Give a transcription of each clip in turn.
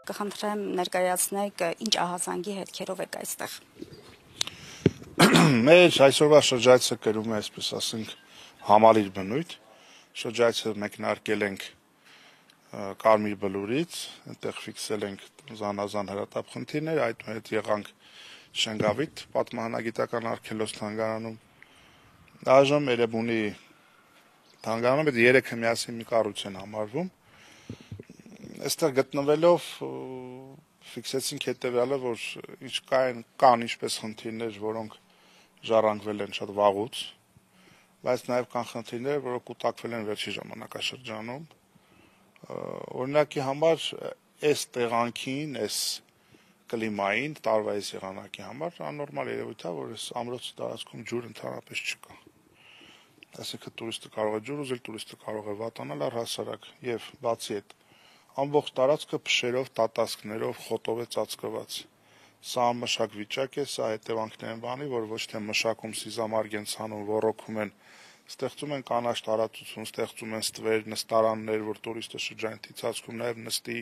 Կխնդրեմ ներկայացնեք ինչ ահազանգի հետքերով եք այստեղ։ Մեր այսօրվա շրջայցը կրում է, այսպես ասենք, համալիր բնույթ։ Շրջայցը մեկնարկել ենք Կարմիր Բլուրից, այնտեղ ֆիքսել ենք զանազան հրատապ խնդիրներ, այդուհետ եղանք Շենգավիթ պատմահանագիտական արգելոց թանգարանում, այժմ Էրեբունի թանգարանում, այդ երեքը միասին մի կառույց են համարվում։ Այստեղ գտնվելով ֆիքսեցինք հետեւյալը, որ կան ինչպես խնդիրներ, որոնք ժառանգվել են շատ վաղուց, բայց նաև կան խնդիրներ, որոնք կուտակվել են վերջի ժամանակաշրջանում։ Օրինակի համար այս տեղանքին, այս կլիմային, տարվա այս եղանակի համար աննորմալ երևույթ է, որ այս ամրոցի տարածքում ջուր ընդհանրապես չկա։ Այսինքն տուրիստը կարող է ջուր ուզել, տուրիստը կարող է վատանալ առհասարակ, եւ բացի այդ ամբողջ տարածքը փշերով, տատասկներով, խոտով է ծածկված։ Սա անմշակ վիճակ է, սա հետևանքներ են բանի, որ ոչ թե մշակում սիզամարգ են ցանում, ոռոգում են, ստեղծում են կանաչ տարածություն, ստեղծում են ստվեր, նստարաններ, որ տուրիստը շրջանի ծածկում նաև նստի,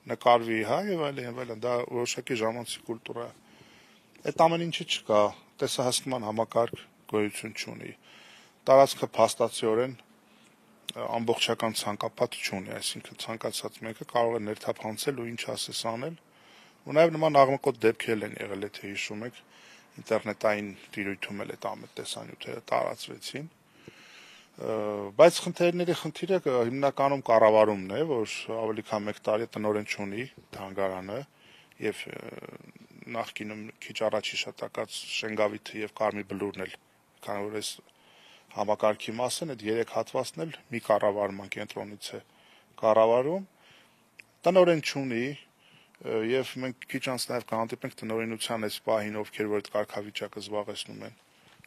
նկարվի, եւ այլն, դա որոշակի ժամանցի կուլտուրա է։ Այդ ամեն ինչը չկա, տեսահասկման համակարգ գոյություն չունի։ Տարածքը փաստացիորեն ամբողջական ցանկապատ չունի, այսինքն ցանկացած մեկը կարող է ներթափանցել ու ինչ ասես անել, ու նաև նման աղմկոտ դեպքեր են եղել, եթե հիշում եք, ինտերնետային տիրույթում էլ այդ ամեն տեսանյութերը տարածվեցին, բայց խնդիրների խնդիրը հիմնականում կառավարումն է, որ ավելի քան 1 տարի տնօրեն չունի թանգարանը, եւ նախկինում քիչ առաջ հիշատակած Շենգավիթը եւ Կարմիր Բլուրն էլ, քանի որ այս համակարգի մասն այդ 3 հատվածն էլ մի կառավարման կենտրոնից է կառավարում, տնօրեն չունի, եւ մենք քիչ անց նաեւ կհանդիպենք տնօրենության այս պահին, ովքեր որ այդ կարգավիճակը զբաղեցնում են,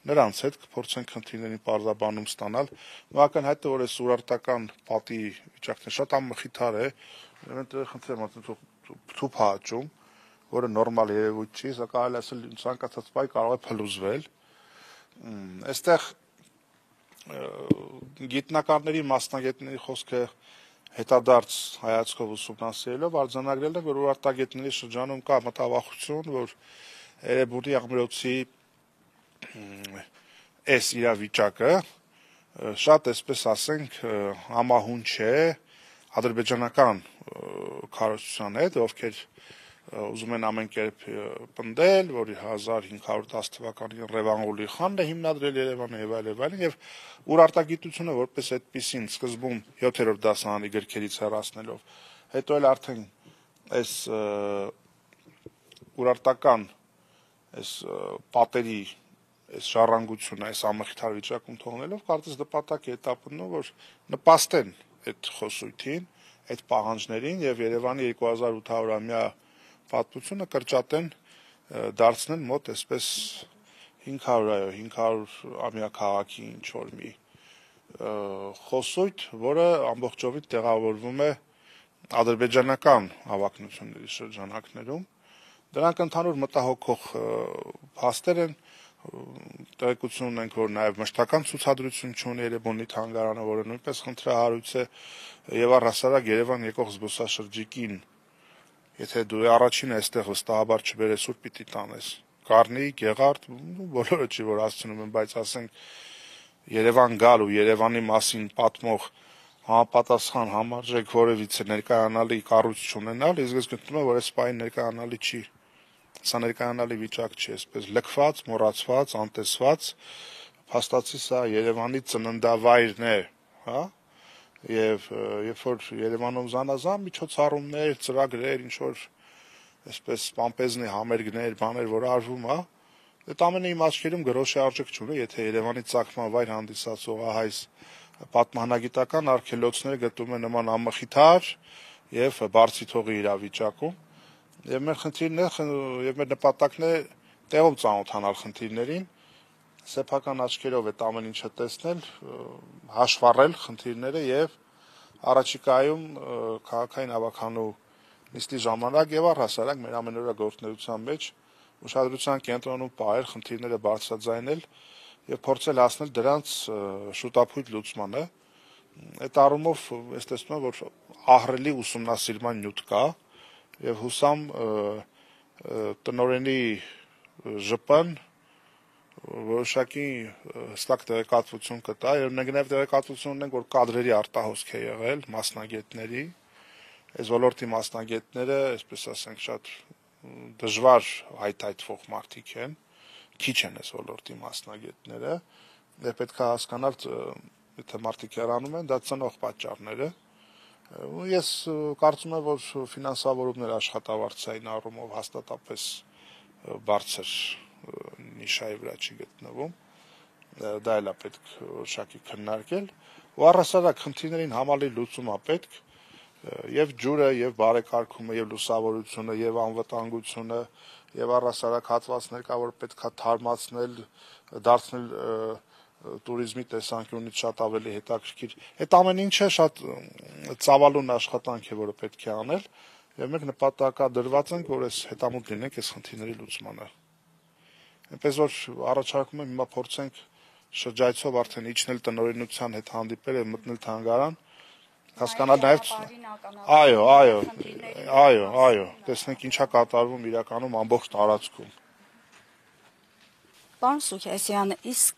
նրանց հետ կփորձենք խնդիրների պարզաբանում ստանալ։ Ակնհայտ է, որ այս ուրարտական պատի վիճակն շատ անմխիթար է, այնտեղ խնդրեմ ասել թուփ հաճում, որը նորմալ երևույթ չի, սա կարելի ասել ցանկացած պահի կարող է փլուզվել։ Այստեղ գիտնականների, մասնագետների խոսքը հետադարձ հայացքով ուսումնասիրելով արձանագրել է, որ ուրարտագետների շրջանում կա մտավախություն, որ Էրեբունի ամրոցի այս իրավիճակը շատ, այսպես ասենք, համահունչ է ադրբեջանական քարոզչության հետ, ովքեր ուզում են ամեն կերպ պնդել, որ 1510 թվականին Ռևանգուլի խանն է հիմնադրել Երևանը եւ այլն, եւ ուրարտագիտությունը որպես այդպիսին սկզբում 7-րդ դասարանի գրքերից հեռացնելով, հետո էլ արդեն այս ուրարտական այս պատերի այս ժառանգությունը այս ամխիթար վիճակում թողնելով, կարծես նպատակ է հետապնդում, որ նպաստեն այդ խոսույթին, այդ պահանջներին եւ Երևանի 2800-ամյա պատմությունը կրճատեն, դարձնեն մոտ այսպես 500-ամյա քաղաքի ինչ-որ մի խոսույթ, որը ամբողջովին տեղավորվում է ադրբեջանական հավակնությունների շրջանակներում։ Դրանք ընդհանուր մտահոգող փաստեր են, տեղեկություն ունենք, որ նաև մշտական ցուցադրություն չունի Էրեբունի թանգարանը, որը նույնպես խնդրահարույց է, եւ առհասարակ Երևան եկող զբոսաշրջիկին, եթե դու առաջինը այստեղ վստահաբար չբերես, ուր պիտի տանես։ Կառնի, Գեղարդ, բոլորը չի որ հասցնում են, բայց ասենք Երևան գալ ու Երևանի մասին պատմող համապատասխան համարժեք որևիցե ներկայանալի կառույց չունենալ, ես գտնում եմ, որ այս պահին ներկայանալի չի։ Սա ներկայանալի վիճակ չի, այսպես լքված, մոռացված, անտեսված, փաստացի սա Երևանի ծննդավայրն է, հա։ Եվ երբ որ Երևանում զանազան միջոցառումներ, ծրագրեր, ինչ որ այսպես պամպեզնի համերգներ, բաներ, որ արվում է, այդ ամենը իմ աչքերում գրոշի արժեք չունի, եթե Երևանի ծագման վայր հանդիսացող այս պատմահանագիտական արգելոցները գտնում են նման անմխիթար եւ բարձիթողի իրավիճակում, եւ մեր խնդիրն է եւ մեր նպատակն է տեղում ծանոթանալ խնդիրներին, սեփական աչքերով այդ ամեն ինչը տեսնել, հաշվառել խնդիրները եւ առաջիկայում քաղաքային հավաքանու նիստի ժամանակ եւ առհասարակ մեր ամենօրյա գործունեության մեջ ուշադրության կենտրոնում պահել խնդիրները բարձրաձայնել եւ փորձել հասնել դրանց շուտափույթ լուծմանը։ Այդ առումով ես տեսնում եմ, որ ահռելի ուսումնասիրման նյութ կա եւ հուսամ տնօրենի ԺՊ-ն որոշակի հստակ տեղեկատվություն կտա եւ նաեւ տեղեկատվություն ունենք, որ կադրերի արտահոսք է եղել մասնագետների, այս ոլորտի մասնագետները, այսպես ասենք, շատ դժվար հայթայթվող մարդիկ են, քիչ են այս ոլորտի մասնագետները, եւ պետք է հասկանալ, եթե մարդիկ հեռանում են, դա ծնող պատճառները։ Ես կարծում եմ, որ ֆինանսավորումներ աշխատավարձային առումով հաստատապես բարձր նիշայի վրա չի գտնվում, դա էլ է պետք որոշակի քննարկել, ու առհասարակ խնդիրներին համալիր լուծում է պետք, եւ ջուրը, եւ բարեկարգումը, եւ լուսավորությունը, եւ անվտանգությունը, եւ առհասարակ հատվածներ կա, որ պետք է թարմացնել, դարձնել տուրիզմի տեսանկյունից շատ ավելի հետաքրքիր։ Այդ ամեն ինչը շատ ծավալուն աշխատանք է, որը պետք է անել, եւ մենք նպատակադրված ենք, որ այս հետամուտ լինենք այս խնդիրների լուծմանը։ Այնպես որ առաջարկում եմ հիմա փորձենք շրջայցով արդեն իջնել տնօրինության հետ հանդիպել եւ մտնել թանգարան, հասկանալ նաեւ այո, տեսնենք ինչա կատարվում իրականում ամբողջ տարածքում։ Պարոն Սուքեսյան, իսկ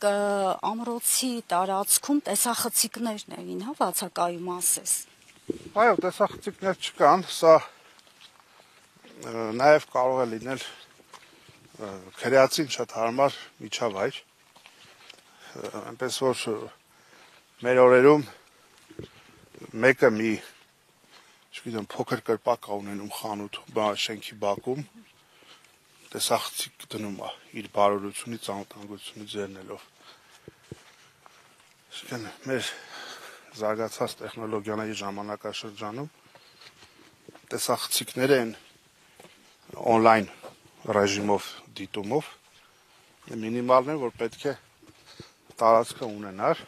ամրոցի տարածքում տեսախցիկներն էին, հա, բացակայում ասես։ Այո, տեսախցիկներ չկան, սա նաեւ կարող է լինել քրեացին շատ հարմար միջավայր, այնպես որ մեր օրերում մեկը մի, չգիտեմ, փոքր կրպակ է ունենում խանութ շենքի բակում, տեսախցիկ դնում է իր բարօրությունից, անվտանգությունից ելնելով։ Այսինքն մեր զարգացած տեխնոլոգիաների ժամանակաշրջանում տեսախցիկները են on-line ռեժիմով դիտումով մինիմալն է, որ պետք է տարածքը ունենար,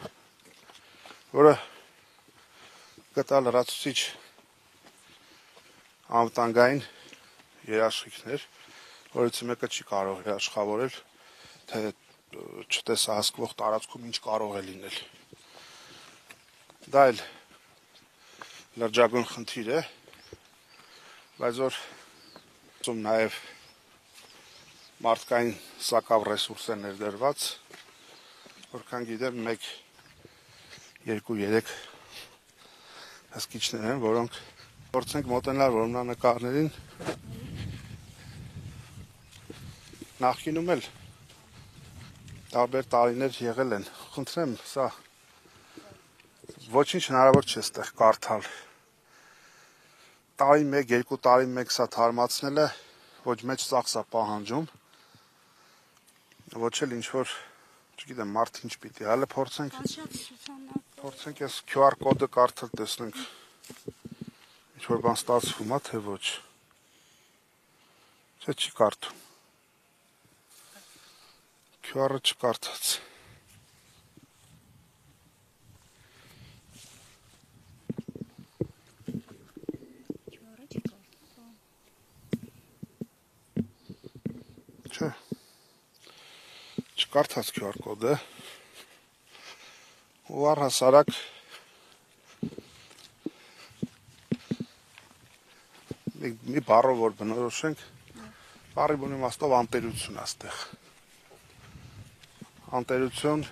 որը կտա լրացուցիչ անվտանգային երաշխիքներ, որից մեկը չի կարող է աշխատավորել, թե չտեսահասկվող տարածքում ինչ կարող է լինել։ Դա էլ լրջագույն խնդիր է, բայց որ նաև մարդկային սակավ ռեսուրս է ներդրված, որքան գիտեմ 1, 2, 3 հսկիչներ են, որոնք փորձենք մոտենալ որմնանկարներին, նախկինում էլ տարբեր տարիներ եղել են, խնդրեմ, սա ոչինչ հնարավոր չէ ստեղ կարդալ, տարի 1, 2 տարի 1 սա թարմացնելը ոչ մեծ ծախս է պահանջում, ոչ էլ ինչ-որ, չգիտեմ, մարդ ինչ պիտի, հələ փորձենք այս QR կոդը կարդալ, տեսնենք, ինչ-որ բան ստացվում է, թե ոչ, չէ չի կարդում, QR-ը չկարդաց, չէ, չկարդաց QR կոդը, ու առհասարակ մի բառով որ բնորոշենք, բառի բուն իմաստով անտերություն է ստեղ, անտերություն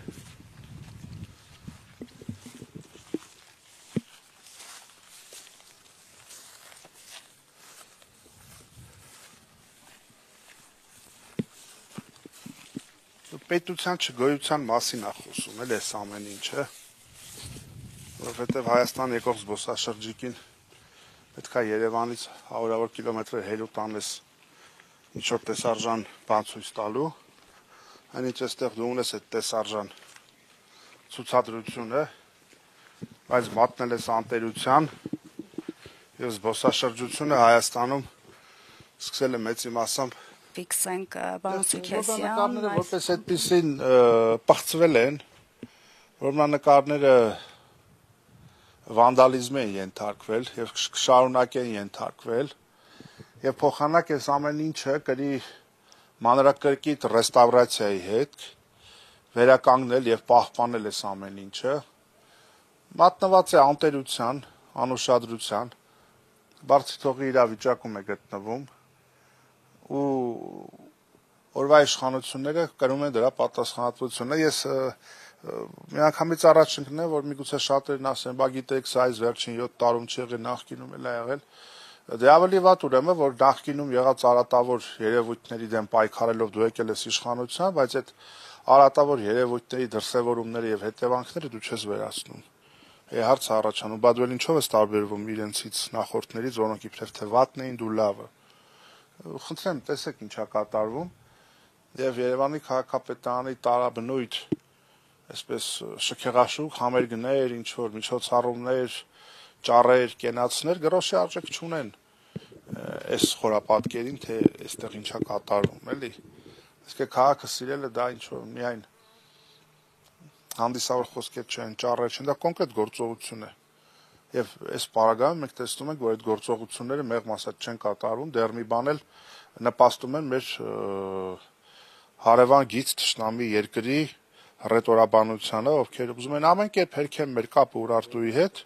պետության չգոյության մասին է խոսում, էլ այս ամեն ինչը, որովհետև Հայաստան եկող զբոսաշրջիկին պետք է Երևանից հարյուրավոր կիլոմետրեր հեռու տանես ինչ-որ տեսարժան բան ցույց տալու, այնինչ այստեղ դու ունես այդ տեսարժան ցուցադրությունը, բայց մատնել ես անտերության եւ զբոսաշրջությունը Հայաստանում սկսել է մեծի մասամբ ֆիքսենք պարոն Սուքեսյան, որպես այդպեսին պղծվել են, որմնանկարները վանդալիզմ են ենթարկվել եւ կշարունակեն ենթարկվել եւ փոխանակ այս ամեն ինչը կրի մանրակրկիտ ռեստավրացիայի հետ վերականգնել եւ պահպանել այս ամեն ինչը մատնված է անտերության, անուշադրության, բարձր թողի իրավիճակում է գտնվում ու օրվա իշխանությունները կրում են դրա պատասխանատվությունը։ Ես միանգամից առաջ ընկնեմ, որ միգուցե շատերն ասեն, բա գիտեք, սա այս վերջին 7 տարում չի եղել, նախկինում էլ է եղել։ Դե ավելի վատ ուրեմն, որ նախկինում եղած արատավոր երևույթների դեմ պայքարելով դու եկել ես իշխանության, բայց այդ արատավոր երևույթների դրսևորումները եւ հետևանքները դու չես վերացնում։ Հարց առաջանում, բա դու ինչով ես տարբերվում իրենցից նախորդներից, որոնք իբրև թե վատն էին, դու լավը։ Խնդրեմ, տեսեք ինչա կատարվում եւ Երևանի քաղաքապետարանի տարաբնույթ այսպես շքեղաշուք համերգներ, ինչ որ միջոցառումներ, ճառեր, կենացներ գրոշի արժեք չունեն այս խորապատկերին, թե այստեղ ինչա կատարվում, էլի։ Իսկ քաղաքը սիրելը դա ինչ որ միայն հանդիսավոր խոսքեր չեն, ճառեր չեն, դա կոնկրետ գործողություն է։ Եվ այս պարագայում մենք տեսնում ենք, որ այդ գործողությունները մեղմ ասած չեն կատարվում, դեռ մի բան էլ նպաստում են մեր հարևան գիծ թշնամի երկրի ռետորաբանությանը, ովքեր ուզում են ամեն կերպ հերքեն մեր կապը Ուրարտուի հետ։